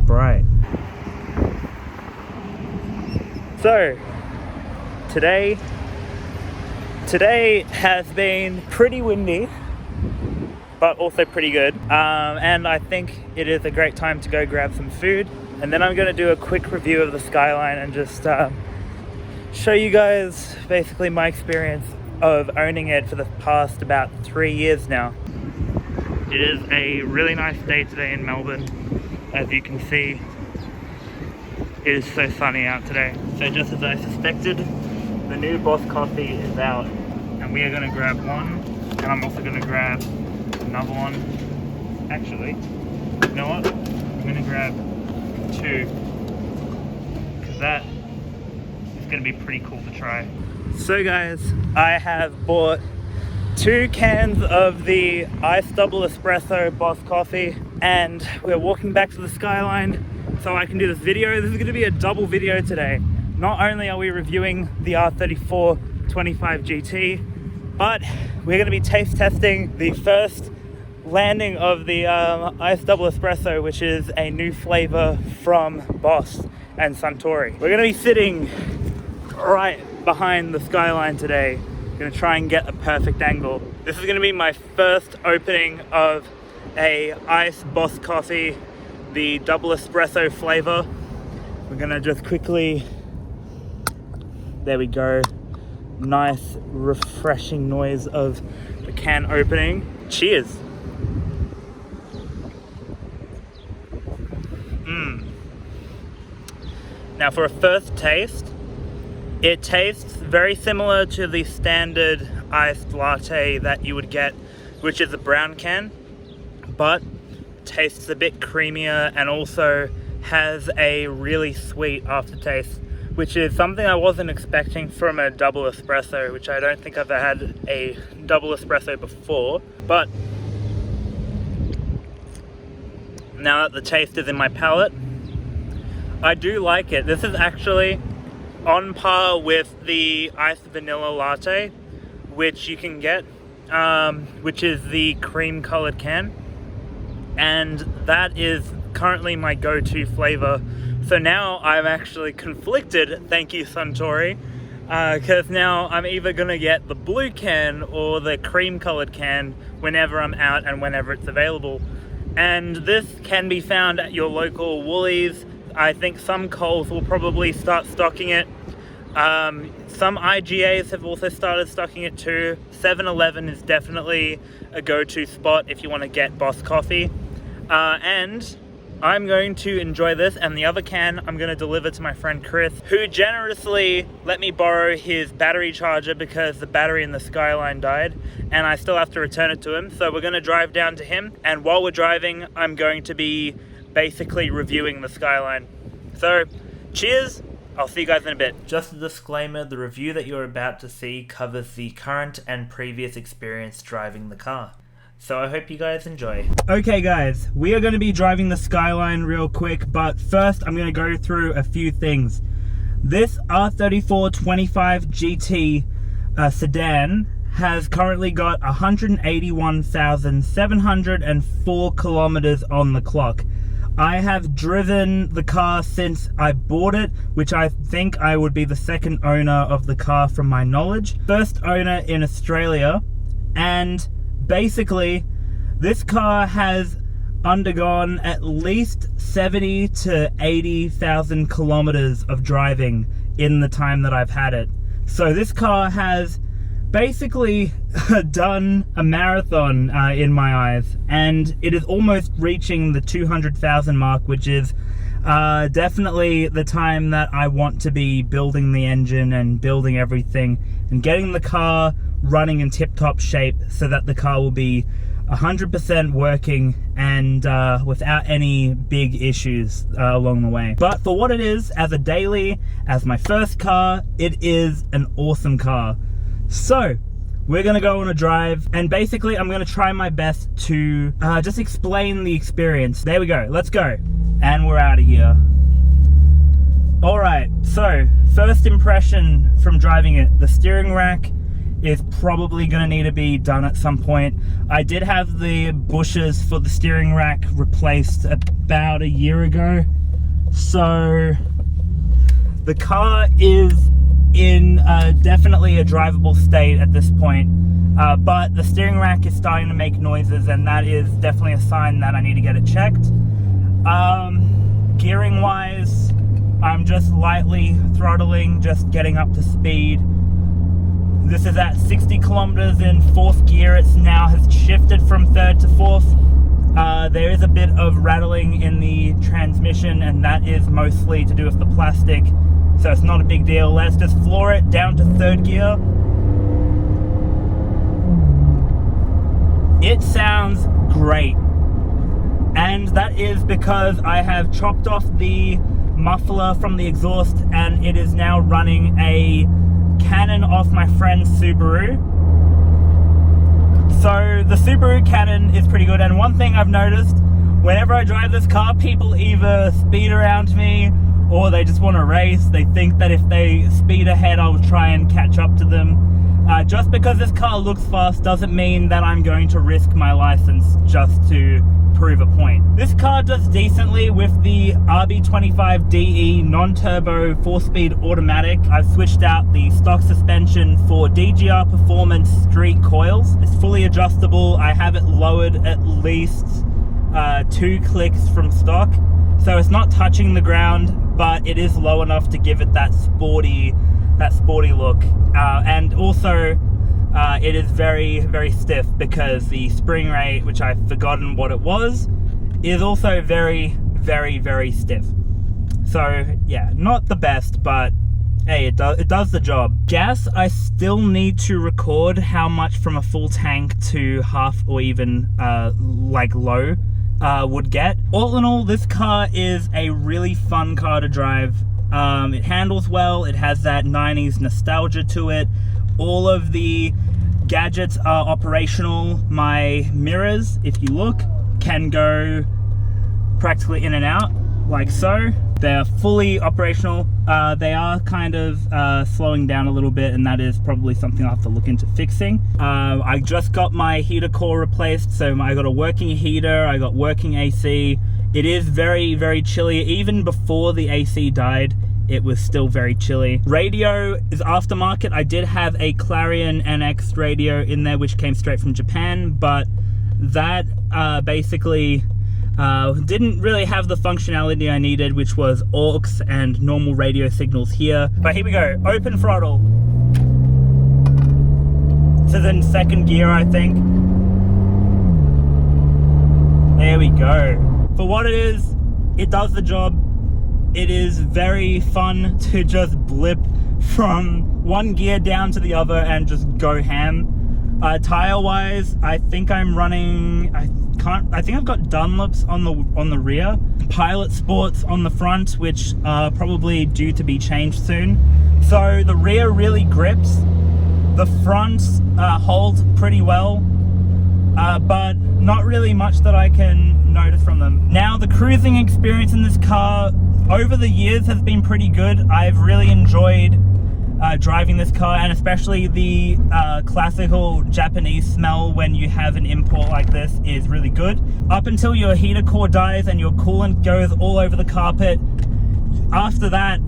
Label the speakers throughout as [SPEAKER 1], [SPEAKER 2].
[SPEAKER 1] bright. So, today has been pretty windy, but also pretty good. And I think it is a great time to go grab some food. And then I'm gonna do a quick review of the skyline and just show you guys basically my experience of owning it for the past about 3 years now. It is a really nice day today in Melbourne. As you can see, it is so sunny out today. So just as I suspected, the new Boss Coffee is out, and we are gonna grab one, and I'm also gonna grab another one. Actually, you know what? I'm gonna grab two, because that is gonna be pretty cool to try. So guys, I have bought 2 cans of the iced double espresso Boss Coffee, and we're walking back to the skyline so I can do this video. This is gonna be a double video today. Not only are we reviewing the R34 25 GT, but we're gonna be taste testing the first landing of the iced double espresso, which is a new flavor from Boss and Suntory. We're gonna be sitting right behind the skyline today. Gonna try and get a perfect angle. This is gonna be my first opening of a iced Boss Coffee, the double espresso flavor. We're gonna just quickly, there we go. Nice, refreshing noise of the can opening. Cheers. Now for a first taste, it tastes very similar to the standard iced latte that you would get, which is a brown can, but tastes a bit creamier and also has a really sweet aftertaste, which is something I wasn't expecting from a double espresso, which I don't think I've had a double espresso before. But now that the taste is in my palate, I do like it. This is actually on par with the iced vanilla latte, which you can get, which is the cream colored can, and that is currently my go-to flavor. So now I'm actually conflicted, thank you Suntory, because now I'm either gonna get the blue can or the cream colored can whenever I'm out and whenever it's available. And this can be found at your local Woolies. I think some Coles will probably start stocking it. Some IGAs have also started stocking it too. 7-Eleven is definitely a go-to spot if you want to get Boss Coffee. And I'm going to enjoy this, and the other can I'm going to deliver to my friend Chris, who generously let me borrow his battery charger because the battery in the Skyline died, and I still have to return it to him. So we're going to drive down to him, and while we're driving, I'm going to be basically reviewing the Skyline. So, cheers! I'll see you guys in a bit. Just a disclaimer, the review that you're about to see covers the current and previous experience driving the car. So I hope you guys enjoy. Okay guys, we are going to be driving the Skyline real quick, but first I'm going to go through a few things. This R34 25 GT sedan has currently got 181,704 kilometers on the clock. I have driven the car since I bought it, which I think I would be the second owner of the car from my knowledge. First owner in Australia, and basically this car has undergone at least 70 to 80,000 kilometers of driving in the time that I've had it. So this car has basically done a marathon in my eyes, and it is almost reaching the 200,000 mark, which is definitely the time that I want to be building the engine and building everything and getting the car running in tip-top shape so that the car will be 100% working and without any big issues along the way. But for what it is, as a daily, as my first car, it is an awesome car. So we're gonna go on a drive, and basically I'm gonna try my best to just explain the experience. There we go, let's go. And we're out of here. Alright, so first impression from driving it, the steering rack is probably gonna need to be done at some point. I did have the bushes for the steering rack replaced about a year ago, So the car is in definitely a drivable state at this point, but the steering rack is starting to make noises, and that is definitely a sign that I need to get it checked. Gearing wise, I'm just lightly throttling, just getting up to speed. This is at 60 kilometers in 4th gear. It's now has shifted from 3rd to 4th. There is a bit of rattling in the transmission, and that is mostly to do with the plastic, so it's not a big deal. Let's just floor it down to 3rd gear. It sounds great, and that is because I have chopped off the muffler from the exhaust, and it is now running a Canon off my friend's Subaru. So the Subaru Canon is pretty good, and one thing I've noticed, whenever I drive this car, people either speed around me or they just want to race. They think that if they speed ahead, I'll try and catch up to them. Just because this car looks fast doesn't mean that I'm going to risk my license just to prove a point. This car does decently with the RB25DE non-turbo 4-speed automatic. I've switched out the stock suspension for DGR Performance street coils. It's fully adjustable. I have it lowered at least 2 clicks from stock, so it's not touching the ground, but it is low enough to give it that sporty look. And also it is very, very stiff because the spring rate, which I've forgotten what it was, is also very, very, very stiff. So yeah, not the best, but hey, it does the job. Gas, I still need to record how much from a full tank to half or even like low would get. All in all, this car is a really fun car to drive. It handles well, it has that 90s nostalgia to it. All of the gadgets are operational. My mirrors, if you look, can go practically in and out, like so. They're fully operational. They are kind of slowing down a little bit, and that is probably something I'll have to look into fixing. I just got my heater core replaced, so I got a working heater, I got working AC. It is very, very chilly. Even before the AC died, it was still very chilly. Radio is aftermarket. I did have a Clarion NX radio in there, which came straight from Japan, but that basically didn't really have the functionality I needed, which was aux and normal radio signals here. But here we go, open throttle. This is in 2nd gear, I think. There we go. For what it is, it does the job. It is very fun to just blip from one gear down to the other and just go ham. Tire wise, I think I'm running, I think I've got Dunlops on the rear, Pilot Sports on the front, which are probably due to be changed soon. So the rear really grips. The front holds pretty well, but not really much that I can notice from them. Now, the cruising experience in this car over the years has been pretty good. I've really enjoyed driving this car, and especially the classical Japanese smell when you have an import like this is really good. Up until your heater core dies and your coolant goes all over the carpet, after that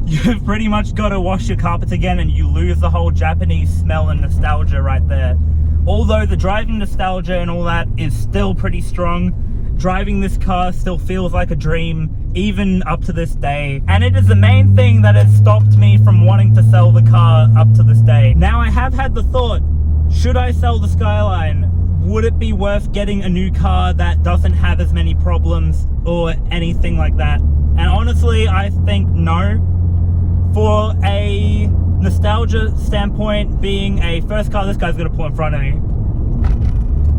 [SPEAKER 1] you've pretty much got to wash your carpets again, and you lose the whole Japanese smell and nostalgia right there. Although the driving nostalgia and all that is still pretty strong, driving this car still feels like a dream, even up to this day. And it is the main thing that has stopped me from wanting to sell the car up to this day. Now, I have had the thought, should I sell the Skyline? Would it be worth getting a new car that doesn't have as many problems or anything like that? And honestly, I think no. For a nostalgia standpoint, being a first car, this guy's gonna pull in front of me.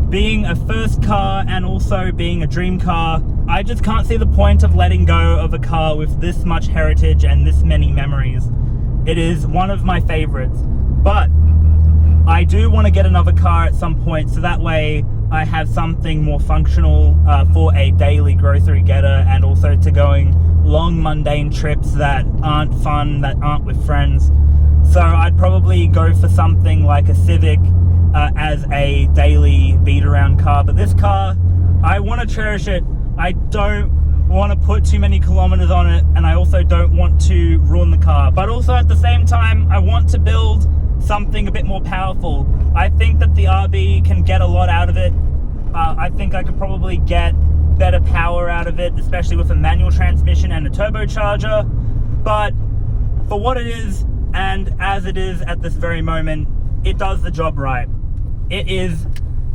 [SPEAKER 1] Being a first car and also being a dream car, I just can't see the point of letting go of a car with this much heritage and this many memories. It is one of my favorites, but I do want to get another car at some point, so that way I have something more functional for a daily grocery getter, and also to going long mundane trips that aren't fun, that aren't with friends. So I'd probably go for something like a Civic as a daily beat around car. But this car, I want to cherish it. I don't want to put too many kilometers on it, and I also don't want to ruin the car. But also at the same time, I want to build something a bit more powerful. I think that the RB can get a lot out of it. I think I could probably get better power out of it, especially with a manual transmission and a turbocharger. But for what it is, and as it is at this very moment, it does the job right. It is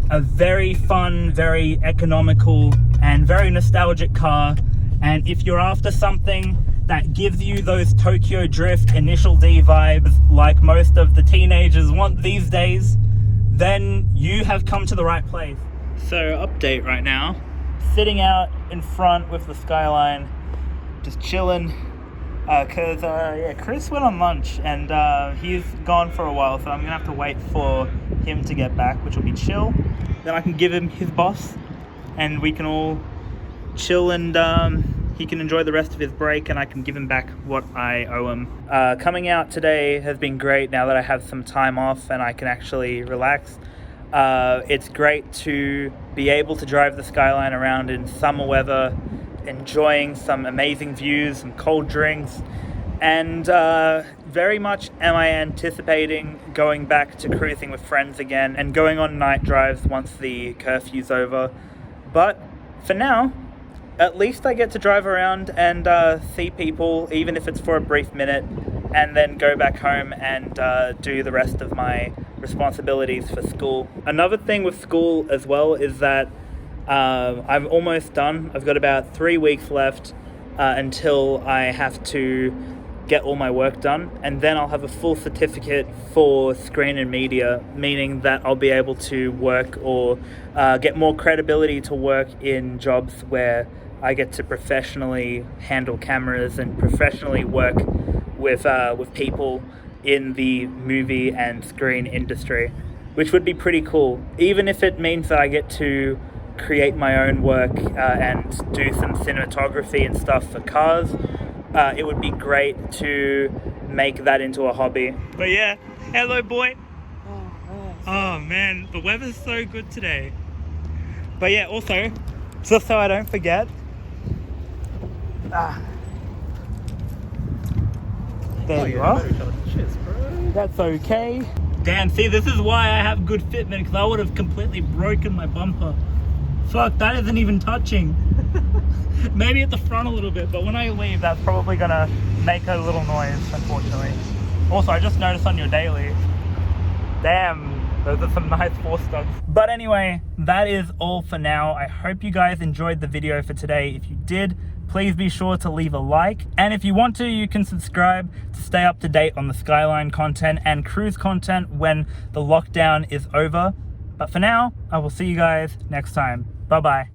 [SPEAKER 1] a very fun, very economical, and very nostalgic car. And if you're after something that gives you those Tokyo Drift Initial D vibes like most of the teenagers want these days, then you have come to the right place. So update right now, sitting out in front with the Skyline, just chilling, cause yeah, Chris went on lunch and he's gone for a while, so I'm gonna have to wait for him to get back, which will be chill. Then I can give him his boss and we can all chill, and he can enjoy the rest of his break, and I can give him back what I owe him. Coming out today has been great now that I have some time off and I can actually relax. It's great to be able to drive the Skyline around in summer weather, enjoying some amazing views, some cold drinks, and very much am I anticipating going back to cruising with friends again and going on night drives once the curfew's over. But for now, at least I get to drive around and see people, even if it's for a brief minute, and then go back home and do the rest of my responsibilities for school. Another thing with school as well is that I'm almost done. I've got about 3 weeks left until I have to get all my work done, and then I'll have a full certificate for screen and media, meaning that I'll be able to work or get more credibility to work in jobs where I get to professionally handle cameras and professionally work with people in the movie and screen industry, which would be pretty cool. Even if it means that I get to create my own work and do some cinematography and stuff for cars, it would be great to make that into a hobby. But yeah, hello boy. Oh man, the weather's so good today. But yeah, also, just so I don't forget, there you are.
[SPEAKER 2] Cheers, bro.
[SPEAKER 1] That's okay. Damn, see, this is why I have good fitment, because I would have completely broken my bumper. Fuck, that isn't even touching. Maybe at the front a little bit, but when I leave, that's probably gonna make a little noise, unfortunately. Also, I just noticed on your daily, damn, those are some nice 4-studs. But anyway, that is all for now. I hope you guys enjoyed the video for today. If you did, please be sure to leave a like. And if you want to, you can subscribe to stay up to date on the Skyline content and cruise content when the lockdown is over. But for now, I will see you guys next time. Bye-bye.